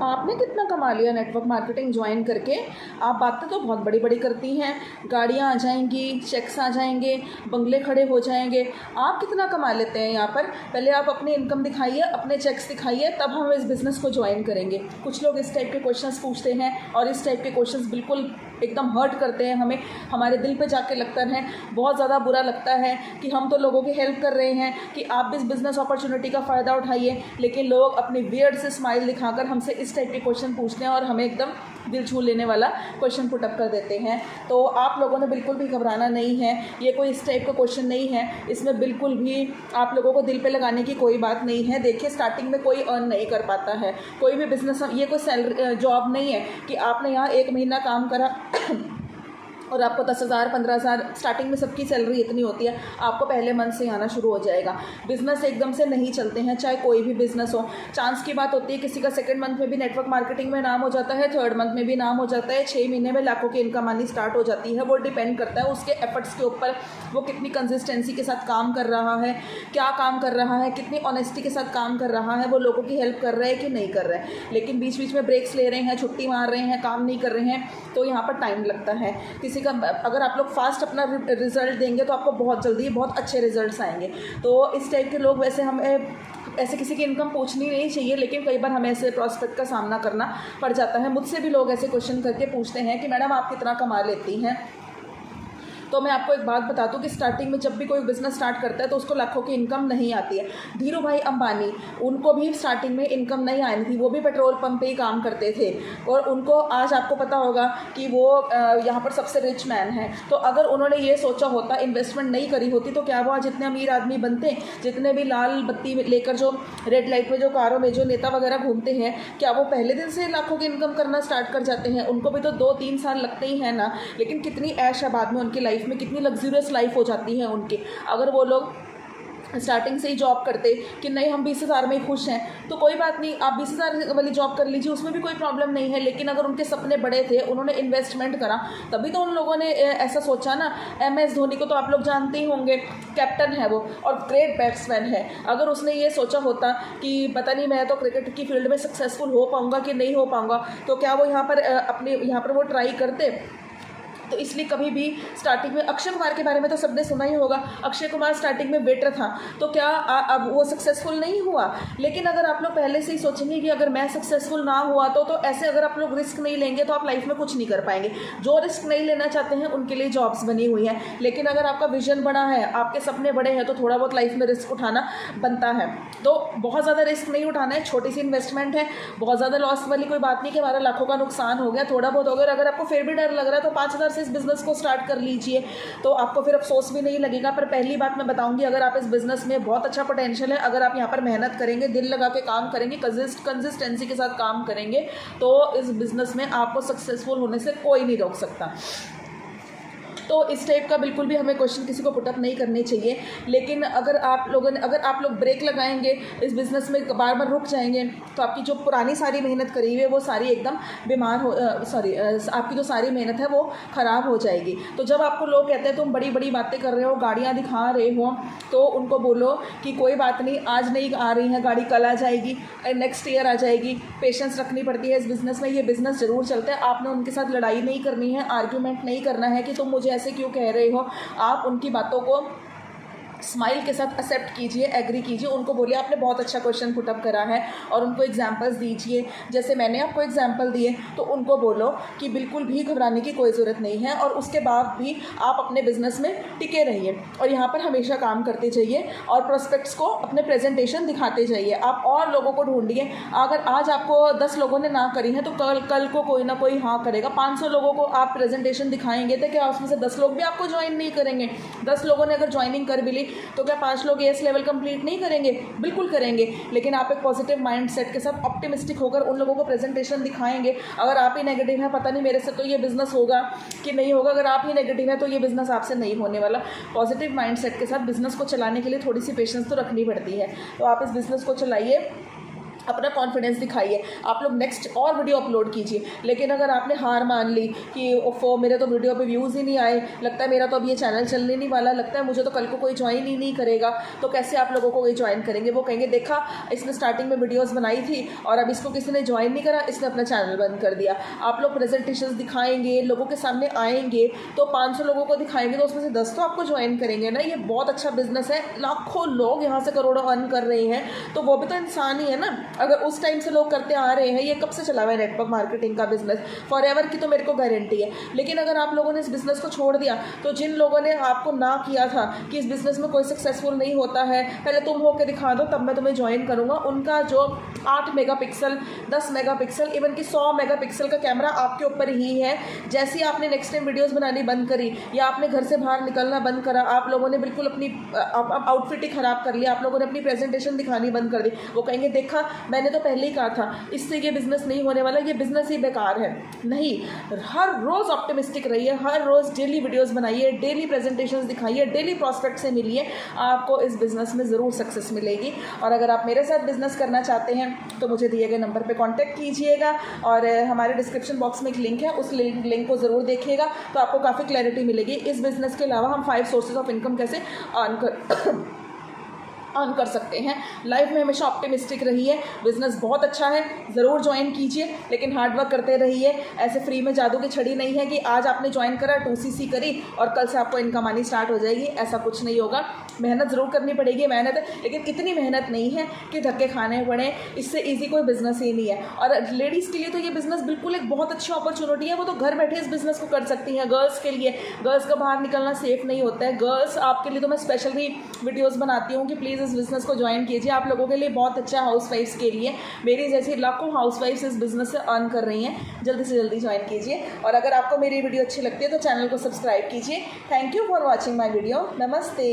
आपने कितना कमा लिया नेटवर्क मार्केटिंग ज्वाइन करके? आप बातें तो बहुत बड़ी बड़ी करती हैं, गाड़ियाँ आ जाएंगी, चेक्स आ जाएंगे, बंगले खड़े हो जाएंगे। आप कितना कमा लेते हैं यहाँ पर? पहले आप अपनी इनकम दिखाइए, अपने चेक्स दिखाइए, तब हम इस बिज़नेस को ज्वाइन करेंगे। कुछ लोग इस टाइप के क्वेश्चंस पूछते हैं और इस टाइप के क्वेश्चंस बिल्कुल एकदम हर्ट करते हैं हमें, हमारे दिल पे जाके लगता है, बहुत ज़्यादा बुरा लगता है कि हम तो लोगों की हेल्प कर रहे हैं कि आप इस बिज़नेस अपॉर्चुनिटी का फ़ायदा उठाइए, लेकिन लोग अपने वियर्ड से स्माइल दिखाकर हमसे इस टाइप के क्वेश्चन पूछते हैं और हमें एकदम दिल छू लेने वाला क्वेश्चन पुट अप कर देते हैं। तो आप लोगों ने बिल्कुल भी घबराना नहीं है, ये कोई इस टाइप का क्वेश्चन नहीं है, इसमें बिल्कुल भी आप लोगों को दिल पे लगाने की कोई बात नहीं है। देखिए, स्टार्टिंग में कोई अर्न नहीं कर पाता है, कोई भी बिज़नेस, ये कोई सैलरी जॉब नहीं है कि आपने यहाँ 1 महीना काम करा और आपको 10,000 15,000, स्टार्टिंग में सबकी सैलरी इतनी होती है, आपको पहले मंथ से आना शुरू हो जाएगा। बिज़नेस एकदम से नहीं चलते हैं, चाहे कोई भी बिज़नेस हो। चांस की बात होती है, किसी का सेकंड मंथ में भी नेटवर्क मार्केटिंग में नाम हो जाता है, थर्ड मंथ में भी नाम हो जाता है, 6 महीने में लाखों की इनकम आनी स्टार्ट हो जाती है। वो डिपेंड करता है उसके एफर्ट्स के ऊपर, वो कितनी कंसिस्टेंसी के साथ काम कर रहा है, क्या काम कर रहा है, कितनी ऑनेस्टी के साथ काम कर रहा है, वो लोगों की हेल्प कर रहा है कि नहीं कर रहा है। लेकिन बीच बीच में ब्रेक्स ले रहे हैं, छुट्टी मार रहे हैं, काम नहीं कर रहे हैं, तो यहाँ पर टाइम लगता है। किसी का, अगर आप लोग फास्ट अपना रिजल्ट देंगे तो आपको बहुत जल्दी बहुत अच्छे रिजल्ट्स आएंगे। तो इस टाइप के लोग, वैसे हमें ऐसे किसी की इनकम पूछनी नहीं चाहिए, लेकिन कई बार हमें ऐसे प्रोस्पेक्ट का सामना करना पड़ जाता है। मुझसे भी लोग ऐसे क्वेश्चन करके पूछते हैं कि मैडम आप कितना कमा लेती हैं। तो मैं आपको एक बात बता दूं कि स्टार्टिंग में जब भी कोई बिज़नेस स्टार्ट करता है तो उसको लाखों की इनकम नहीं आती है। धीरू भाई अंबानी, उनको भी स्टार्टिंग में इनकम नहीं आई थी, वो भी पेट्रोल पंप पे ही काम करते थे और उनको आज आपको पता होगा कि वो यहाँ पर सबसे रिच मैन है। तो अगर उन्होंने ये सोचा होता, इन्वेस्टमेंट नहीं करी होती, तो क्या वो आज इतने अमीर आदमी बनते? जितने भी लाल बत्ती लेकर जो रेड लाइट में जो कारों में जो नेता वगैरह घूमते हैं, क्या वो पहले दिन से लाखों की इनकम करना स्टार्ट कर जाते हैं? उनको भी तो 2-3 साल लगते ही हैं ना। लेकिन कितनी ऐश है बाद में उनकी लाइफ में, कितनी लग्जूरियस लाइफ हो जाती है उनकी। अगर वो लोग स्टार्टिंग से ही जॉब करते कि नहीं हम 20,000 में ही खुश हैं, तो कोई बात नहीं, आप 20,000 वाली जॉब कर लीजिए, उसमें भी कोई प्रॉब्लम नहीं है। लेकिन अगर उनके सपने बड़े थे, उन्होंने इन्वेस्टमेंट करा, तभी तो उन लोगों ने ऐसा सोचा ना। MS धोनी को तो आप लोग जानते ही होंगे, कैप्टन है वो और ग्रेट बैट्समैन है। अगर उसने ये सोचा होता कि पता नहीं मैं तो क्रिकेट की फील्ड में सक्सेसफुल हो पाऊँगा कि नहीं हो पाऊँगा, तो क्या वो यहाँ पर अपने यहाँ पर वो ट्राई करते? तो इसलिए कभी भी स्टार्टिंग में, अक्षय कुमार के बारे में तो सबने सुना ही होगा, अक्षय कुमार स्टार्टिंग में वेटर था, तो क्या अब वो सक्सेसफुल नहीं हुआ? लेकिन अगर आप लोग पहले से ही सोचेंगे कि अगर मैं सक्सेसफुल ना हुआ तो ऐसे अगर आप लोग रिस्क नहीं लेंगे तो आप लाइफ में कुछ नहीं कर पाएंगे। जो रिस्क नहीं लेना चाहते हैं उनके लिए जॉब्स बनी हुई हैं, लेकिन अगर आपका विजन बड़ा है, आपके सपने बड़े हैं, तो थोड़ा बहुत लाइफ में रिस्क उठाना बनता है। तो बहुत ज़्यादा रिस्क नहीं उठाना है, छोटी सी इन्वेस्टमेंट है, बहुत ज़्यादा लॉस वाली कोई बात नहीं कि हमारा लाखों का नुकसान हो गया, थोड़ा बहुत हो गया। अगर आपको फिर भी डर लग रहा है तो 5,000 इस बिज़नेस को स्टार्ट कर लीजिए, तो आपको फिर अफसोस भी नहीं लगेगा। पर पहली बात मैं बताऊंगी, अगर आप इस बिज़नेस में, बहुत अच्छा पोटेंशियल है, अगर आप यहाँ पर मेहनत करेंगे, दिल लगा के काम करेंगे, कंसिस्टेंसी के साथ काम करेंगे, तो इस बिज़नेस में आपको सक्सेसफुल होने से कोई नहीं रोक सकता। तो इस टाइप का बिल्कुल भी हमें क्वेश्चन किसी को पुटअप नहीं करने चाहिए। लेकिन अगर आप लोग ब्रेक लगाएंगे, इस बिज़नेस में बार बार रुक जाएंगे, तो आपकी जो पुरानी सारी मेहनत करी हुई है वो सारी एकदम बीमार हो, आपकी जो सारी मेहनत है वो ख़राब हो जाएगी। तो जब आपको लोग कहते हैं तुम बड़ी बड़ी बातें कर रहे हो, गाड़ियाँ दिखा रहे हो, तो उनको बोलो कि कोई बात नहीं, आज नहीं आ रही है गाड़ी, कल आ जाएगी, नेक्स्ट ईयर आ जाएगी। पेशेंस रखनी पड़ती है इस बिज़नेस में, ये बिज़नेस ज़रूर चलता है। आपने उनके साथ लड़ाई नहीं करनी है, आर्ग्यूमेंट नहीं करना है कि तुम मुझे ऐसे क्यों कह रहे हो। आप उनकी बातों को स्माइल के साथ एक्सेप्ट कीजिए, एग्री कीजिए, उनको बोलिए आपने बहुत अच्छा क्वेश्चन पुटअप करा है, और उनको एग्जांपल्स दीजिए। जैसे मैंने आपको एग्जांपल दिए, तो उनको बोलो कि बिल्कुल भी घबराने की कोई ज़रूरत नहीं है, और उसके बाद भी आप अपने बिज़नेस में टिके रहिए और यहाँ पर हमेशा काम करते जाइए और प्रोस्पेक्ट्स को अपने प्रेजेंटेशन दिखाते जाइए। आप और लोगों को ढूंढिए। अगर आज आपको 10 लोगों ने ना करी है, तो कल को कोई ना कोई हाँ करेगा। 500 लोगों को आप प्रेजेंटेशन दिखाएंगे तो क्या उसमें से 10 लोग भी आपको ज्वाइन नहीं करेंगे? 10 लोगों ने अगर ज्वाइनिंग कर भी ली, तो क्या 5 लोग एस लेवल कंप्लीट नहीं करेंगे? बिल्कुल करेंगे। लेकिन आप एक पॉजिटिव माइंड सेट के साथ ऑप्टिमिस्टिक होकर उन लोगों को प्रेजेंटेशन दिखाएंगे। अगर आप ही नेगेटिव हैं, पता नहीं मेरे से तो ये बिज़नेस होगा कि नहीं होगा, अगर आप ही नेगेटिव हैं तो ये बिज़नेस आपसे नहीं होने वाला। पॉजिटिव माइंड सेट के साथ बिज़नेस को चलाने के लिए थोड़ी सी पेशेंस तो रखनी पड़ती है। तो आप इस बिज़नेस को चलाइए, अपना कॉन्फिडेंस दिखाइए, आप लोग नेक्स्ट और वीडियो अपलोड कीजिए। लेकिन अगर आपने हार मान ली कि ओफो मेरे तो वीडियो पे व्यूज़ ही नहीं आए, लगता है मेरा तो अब ये चैनल चलने नहीं वाला, लगता है मुझे तो कल को कोई ज्वाइन ही नहीं करेगा, तो कैसे आप लोगों को कोई ज्वाइन करेंगे? वो कहेंगे देखा इसने स्टार्टिंग में वीडियोज़ बनाई थी और अब इसको किसी ने ज्वाइन नहीं करा, इसने अपना चैनल बंद कर दिया। आप लोग प्रेजेंटेशंस दिखाएंगे, लोगों के सामने आएंगे, तो 500 लोगों को दिखाएंगे तो उसमें से 10 तो आपको ज्वाइन करेंगे ना। ये बहुत अच्छा बिजनेस है, लाखों लोग यहाँ से करोड़ों अर्न कर रहे हैं, तो वो भी तो इंसान ही है ना। अगर उस टाइम से लोग करते आ रहे हैं, ये कब से चला हुआ है नेटवर्क मार्केटिंग का बिजनेस, फॉरएवर की तो मेरे को गारंटी है। लेकिन अगर आप लोगों ने इस बिजनेस को छोड़ दिया, तो जिन लोगों ने आपको ना किया था कि इस बिजनेस में कोई सक्सेसफुल नहीं होता है, पहले तुम होकर दिखा दो तब मैं तुम्हें ज्वाइन करूँगा, उनका जो 8 मेगापिक्सल 10 मेगापिक्सल इवन कि 100 मेगापिक्सल का कैमरा आपके ऊपर ही है। जैसे ही आपने नेक्स्ट टाइम वीडियोज़ बनानी बंद करी या आपने घर से बाहर निकलना बंद करा, आप लोगों ने बिल्कुल अपनी आउटफिट ही ख़राब कर लिया, आप लोगों ने अपनी प्रेजेंटेशन दिखानी बंद कर दी, वो कहेंगे देखा मैंने तो पहले ही कहा था इससे ये बिज़नेस नहीं होने वाला, ये बिज़नेस ही बेकार है। नहीं, हर रोज़ ऑप्टिमिस्टिक रहिए, हर रोज़ डेली वीडियोज़ बनाइए, डेली प्रेजेंटेशंस दिखाइए, डेली प्रॉस्पेक्ट से मिलिए, आपको इस बिज़नेस में ज़रूर सक्सेस मिलेगी। और अगर आप मेरे साथ बिज़नेस करना चाहते हैं तो मुझे दिए गए नंबर पे कांटेक्ट कीजिएगा, और हमारे डिस्क्रिप्शन बॉक्स में एक लिंक है, उस लिंक को ज़रूर देखिएगा, तो आपको काफ़ी क्लैरिटी मिलेगी। इस बिज़नेस के अलावा हम 5 सोर्सेज ऑफ इनकम कैसे अर्न कर सकते हैं। लाइफ में हमेशा ऑप्टिमिस्टिक रहिए, बिजनेस बहुत अच्छा है, ज़रूर ज्वाइन कीजिए, लेकिन हार्ड वर्क करते रहिए। ऐसे फ्री में जादू की छड़ी नहीं है कि आज आपने ज्वाइन करा 2cc करी और कल से आपको इनकम आनी स्टार्ट हो जाएगी, ऐसा कुछ नहीं होगा। मेहनत ज़रूर करनी पड़ेगी, मेहनत है, लेकिन इतनी मेहनत नहीं है कि धक्के खाने पड़े। इससे ईजी कोई बिज़नेस ही नहीं है। और लेडीज़ के लिए तो ये बिज़नेस बिल्कुल एक बहुत अच्छी अपॉर्चुनिटी है, वो तो घर बैठे इस बिज़नेस को कर सकती हैं। गर्ल्स के लिए, गर्ल्स का बाहर निकलना सेफ़ नहीं होता है। गर्ल्स आपके लिए तो मैं स्पेशली वीडियोज़ बनाती हूँ कि प्लीज़ इस बिज़नेस को ज्वाइन कीजिए, आप लोगों के लिए बहुत अच्छा, हाउसवाइफ्स के लिए। मेरी जैसी लाखों हाउसवाइफ्स इस बिज़नेस से अर्न कर रही हैं, जल्दी से जल्दी ज्वाइन कीजिए। और अगर आपको मेरी वीडियो अच्छी लगती है तो चैनल को सब्सक्राइब कीजिए। Thank you for watching my video. नमस्ते।